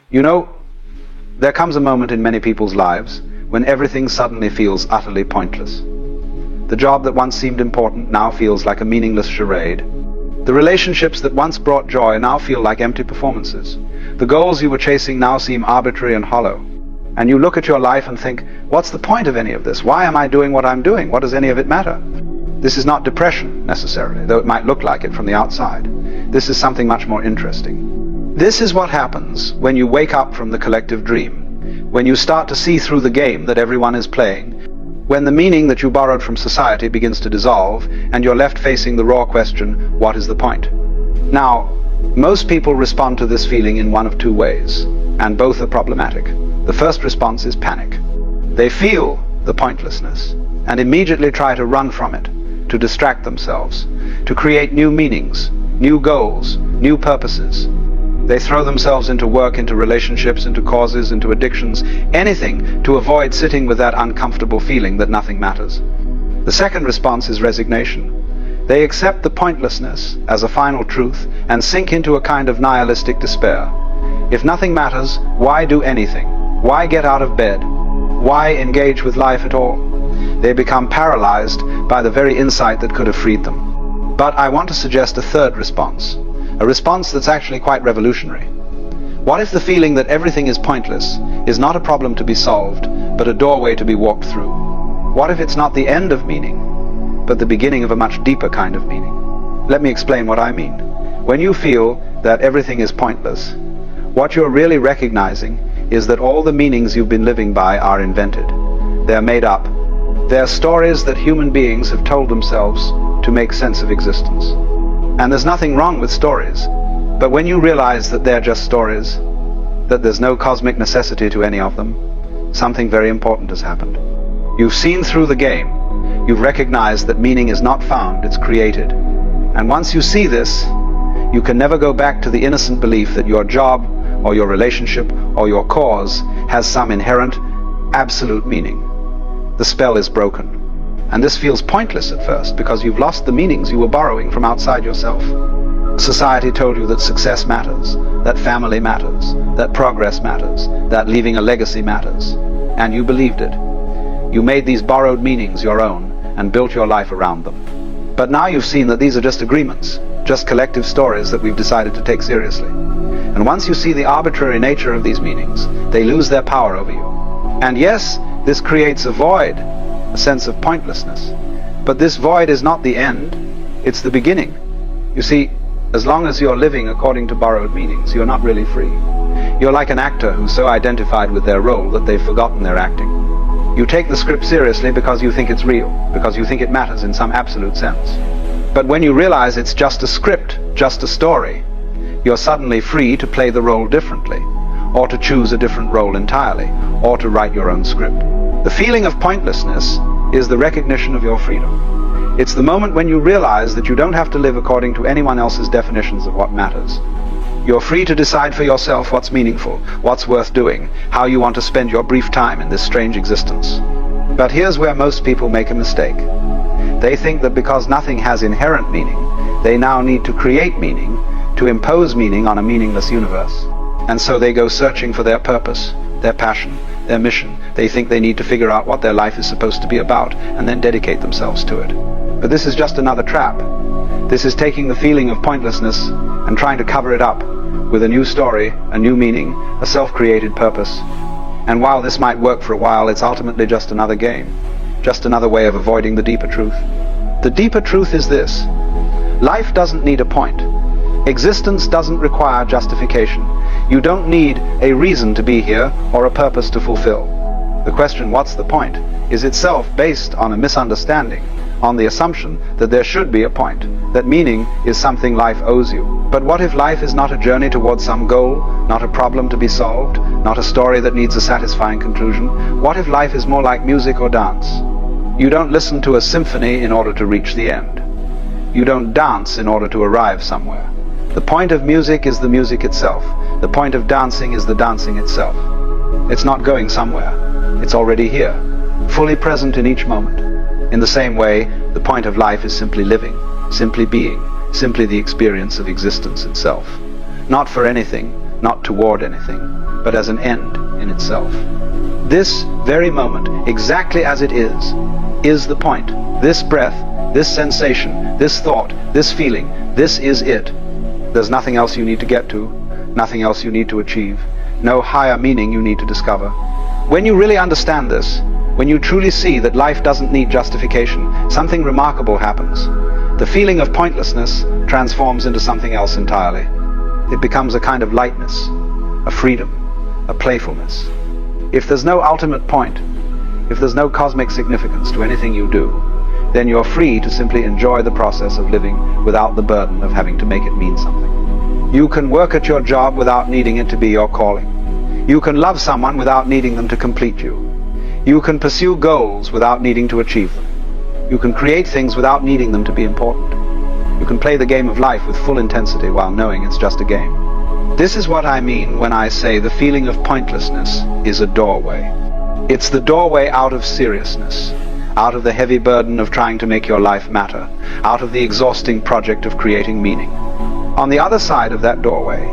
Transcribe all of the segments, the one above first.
You know, there comes a moment in many people's lives when everything suddenly feels utterly pointless. The job that once seemed important now feels like a meaningless charade. The relationships that once brought joy now feel like empty performances. The goals you were chasing now seem arbitrary and hollow. And you look at your life and think, what's the point of any of this? Why am I doing what I'm doing? What does any of it matter? This is not depression, necessarily, though it might look like it from the outside. This is something much more interesting. This is what happens when you wake up from the collective dream, when you start to see through the game that everyone is playing, when the meaning that you borrowed from society begins to dissolve, and you're left facing the raw question, what is the point? Now, most people respond to this feeling in one of two ways, and both are problematic. The first response is panic. They feel the pointlessness, and immediately try to run from it, to distract themselves, to create new meanings, new goals, new purposes. They throw themselves into work, into relationships, into causes, into addictions, anything to avoid sitting with that uncomfortable feeling that nothing matters. The second response is resignation. They accept the pointlessness as a final truth and sink into a kind of nihilistic despair. If nothing matters, why do anything? Why get out of bed? Why engage with life at all? They become paralyzed by the very insight that could have freed them. But I want to suggest a third response, a response that's actually quite revolutionary. What if the feeling that everything is pointless is not a problem to be solved, but a doorway to be walked through? What if it's not the end of meaning, but the beginning of a much deeper kind of meaning? Let me explain what I mean. When you feel that everything is pointless, what you're really recognizing is that all the meanings you've been living by are invented. They're made up. They're stories that human beings have told themselves to make sense of existence. And there's nothing wrong with stories, but when you realize that they're just stories, that there's no cosmic necessity to any of them, something very important has happened. You've seen through the game. You've recognized that meaning is not found, it's created. And once you see this, you can never go back to the innocent belief that your job, or your relationship, or your cause has some inherent, absolute meaning. The spell is broken. And this feels pointless at first because you've lost the meanings you were borrowing from outside yourself. Society told you that success matters, that family matters, that progress matters, that leaving a legacy matters. And you believed it. You made these borrowed meanings your own and built your life around them. But now you've seen that these are just agreements, just collective stories that we've decided to take seriously. And once you see the arbitrary nature of these meanings, they lose their power over you. And yes, this creates a void, a sense of pointlessness. But this void is not the end, it's the beginning. You see, as long as you're living according to borrowed meanings, you're not really free. You're like an actor who's so identified with their role that they've forgotten their acting. You take the script seriously because you think it's real, because you think it matters in some absolute sense. But when you realize it's just a script, just a story, you're suddenly free to play the role differently, or to choose a different role entirely, or to write your own script. The feeling of pointlessness is the recognition of your freedom. It's the moment when you realize that you don't have to live according to anyone else's definitions of what matters. You're free to decide for yourself what's meaningful, what's worth doing, how you want to spend your brief time in this strange existence. But here's where most people make a mistake. They think that because nothing has inherent meaning, they now need to create meaning, to impose meaning on a meaningless universe. And so they go searching for their purpose, their passion, their mission. They think they need to figure out what their life is supposed to be about, and then dedicate themselves to it. But this is just another trap. This is taking the feeling of pointlessness and trying to cover it up with a new story, a new meaning, a self-created purpose. And while this might work for a while, it's ultimately just another game, just another way of avoiding the deeper truth. The deeper truth is this: life doesn't need a point. Existence doesn't require justification. You don't need a reason to be here or a purpose to fulfill. The question, what's the point, is itself based on a misunderstanding, on the assumption that there should be a point, that meaning is something life owes you. But what if life is not a journey towards some goal, not a problem to be solved, not a story that needs a satisfying conclusion? What if life is more like music or dance? You don't listen to a symphony in order to reach the end. You don't dance in order to arrive somewhere. The point of music is the music itself. The point of dancing is the dancing itself. It's not going somewhere. It's already here, fully present in each moment. In the same way, the point of life is simply living, simply being, simply the experience of existence itself. Not for anything, not toward anything, but as an end in itself. This very moment, exactly as it is the point. This breath, this sensation, this thought, this feeling, this is it. There's nothing else you need to get to, nothing else you need to achieve, no higher meaning you need to discover. When you really understand this, when you truly see that life doesn't need justification, something remarkable happens. The feeling of pointlessness transforms into something else entirely. It becomes a kind of lightness, a freedom, a playfulness. If there's no ultimate point, if there's no cosmic significance to anything you do, then you're free to simply enjoy the process of living without the burden of having to make it mean something. You can work at your job without needing it to be your calling. You can love someone without needing them to complete you. You can pursue goals without needing to achieve them. You can create things without needing them to be important. You can play the game of life with full intensity while knowing it's just a game. This is what I mean when I say the feeling of pointlessness is a doorway. It's the doorway out of seriousness, out of the heavy burden of trying to make your life matter, out of the exhausting project of creating meaning. On the other side of that doorway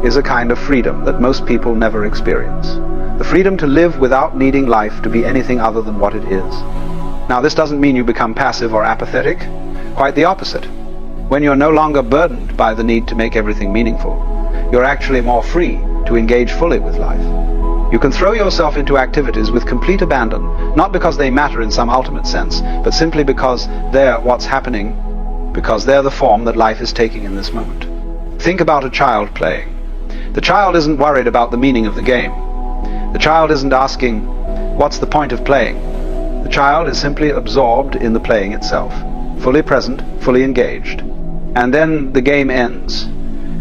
is a kind of freedom that most people never experience. The freedom to live without needing life to be anything other than what it is. Now, this doesn't mean you become passive or apathetic. Quite the opposite. When you're no longer burdened by the need to make everything meaningful, you're actually more free to engage fully with life. You can throw yourself into activities with complete abandon, not because they matter in some ultimate sense, but simply because they're what's happening, because they're the form that life is taking in this moment. Think about a child playing. The child isn't worried about the meaning of the game. The child isn't asking, what's the point of playing? The child is simply absorbed in the playing itself, fully present, fully engaged. And then the game ends,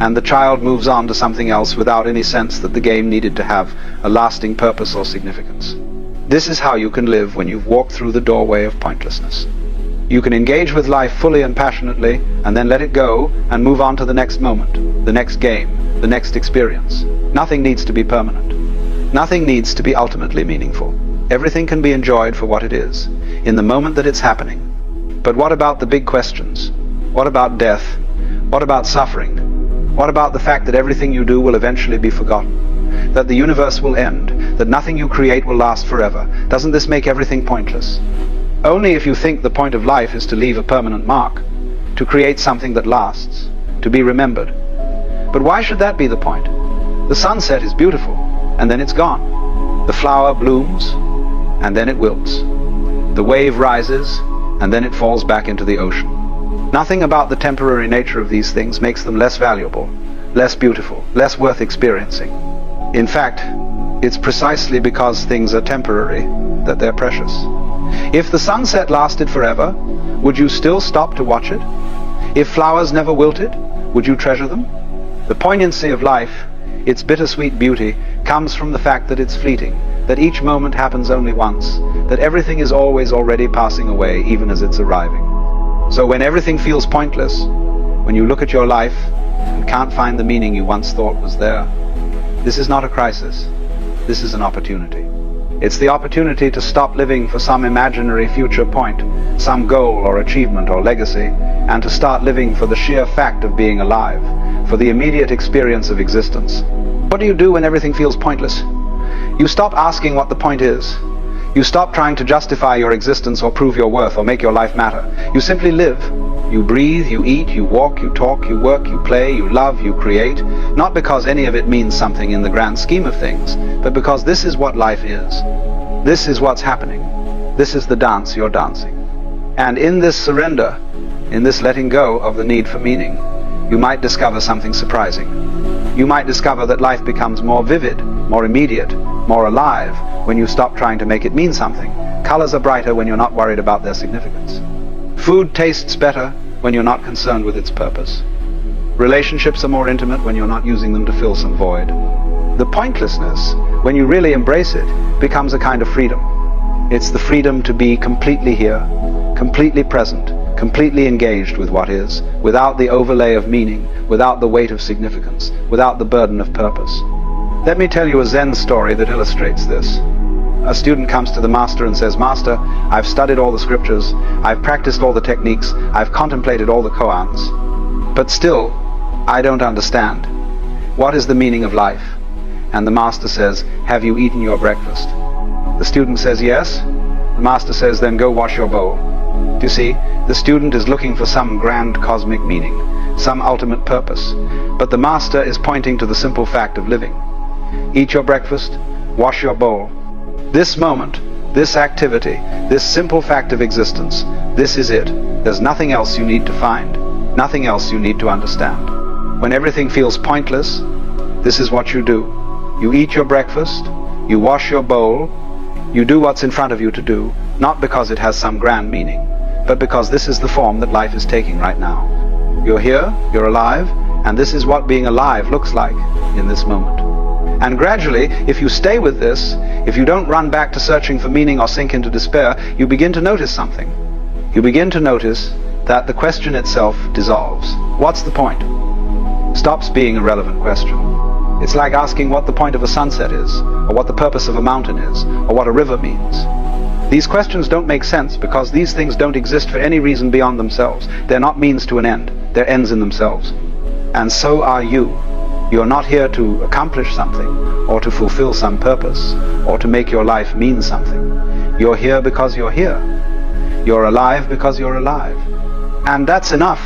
and the child moves on to something else without any sense that the game needed to have a lasting purpose or significance. This is how you can live when you've walked through the doorway of pointlessness. You can engage with life fully and passionately, and then let it go and move on to the next moment, the next game, the next experience. Nothing needs to be permanent. Nothing needs to be ultimately meaningful. Everything can be enjoyed for what it is, in the moment that it's happening. But what about the big questions? What about death? What about suffering? What about the fact that everything you do will eventually be forgotten? That the universe will end? That nothing you create will last forever? Doesn't this make everything pointless? Only if you think the point of life is to leave a permanent mark, to create something that lasts, to be remembered. But why should that be the point? The sunset is beautiful, and then it's gone. The flower blooms, and then it wilts. The wave rises, and then it falls back into the ocean. Nothing about the temporary nature of these things makes them less valuable, less beautiful, less worth experiencing. In fact, it's precisely because things are temporary that they're precious. If the sunset lasted forever, would you still stop to watch it? If flowers never wilted, would you treasure them? The poignancy of life, its bittersweet beauty, comes from the fact that it's fleeting, that each moment happens only once, that everything is always already passing away even as it's arriving. So when everything feels pointless, when you look at your life and can't find the meaning you once thought was there, this is not a crisis. This is an opportunity. It's the opportunity to stop living for some imaginary future point, some goal or achievement or legacy, and to start living for the sheer fact of being alive, for the immediate experience of existence. What do you do when everything feels pointless? You stop asking what the point is. You stop trying to justify your existence or prove your worth or make your life matter. You simply live. You breathe, you eat, you walk, you talk, you work, you play, you love, you create, not because any of it means something in the grand scheme of things, but because this is what life is. This is what's happening. This is the dance you're dancing. And in this surrender, in this letting go of the need for meaning, you might discover something surprising. You might discover that life becomes more vivid, more immediate, more alive when you stop trying to make it mean something. Colors are brighter when you're not worried about their significance. Food tastes better when you're not concerned with its purpose. Relationships are more intimate when you're not using them to fill some void. The pointlessness, when you really embrace it, becomes a kind of freedom. It's the freedom to be completely here, completely present, completely engaged with what is, without the overlay of meaning, without the weight of significance, without the burden of purpose. Let me tell you a Zen story that illustrates this. A student comes to the master and says, "Master, I've studied all the scriptures, I've practiced all the techniques, I've contemplated all the koans, but still, I don't understand. "What is the meaning of life?" And the master says, "Have you eaten your breakfast?" The student says, "Yes." The master says, "Then go wash your bowl." Do you see? The student is looking for some grand cosmic meaning, some ultimate purpose. But the master is pointing to the simple fact of living. Eat your breakfast, wash your bowl. This moment, this activity, this simple fact of existence, this is it. There's nothing else you need to find, nothing else you need to understand. When everything feels pointless, this is what you do. You eat your breakfast, you wash your bowl, you do what's in front of you to do, not because it has some grand meaning, but because this is the form that life is taking right now. You're here, you're alive, and this is what being alive looks like in this moment. And gradually, if you stay with this, if you don't run back to searching for meaning or sink into despair, you begin to notice something. You begin to notice that the question itself dissolves. What's the point? Stops being a relevant question. It's like asking what the point of a sunset is, or what the purpose of a mountain is, or what a river means. These questions don't make sense because these things don't exist for any reason beyond themselves. They're not means to an end. They're ends in themselves. And so are you. You're not here to accomplish something, or to fulfill some purpose, or to make your life mean something. You're here because you're here. You're alive because you're alive. And that's enough.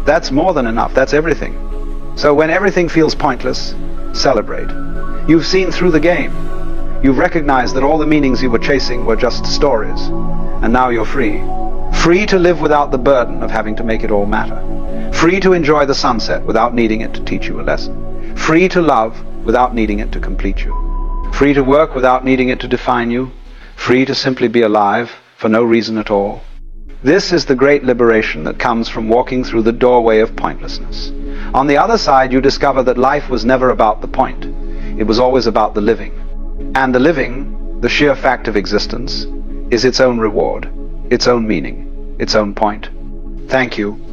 That's more than enough. That's everything. So when everything feels pointless, celebrate. You've seen through the game. You've recognized that all the meanings you were chasing were just stories. And now you're free. Free to live without the burden of having to make it all matter. Free to enjoy the sunset without needing it to teach you a lesson. Free to love without needing it to complete you. Free to work without needing it to define you. Free to simply be alive for no reason at all. This is the great liberation that comes from walking through the doorway of pointlessness. On the other side, you discover that life was never about the point. It was always about the living. And the living, the sheer fact of existence, is its own reward, its own meaning, its own point. Thank you.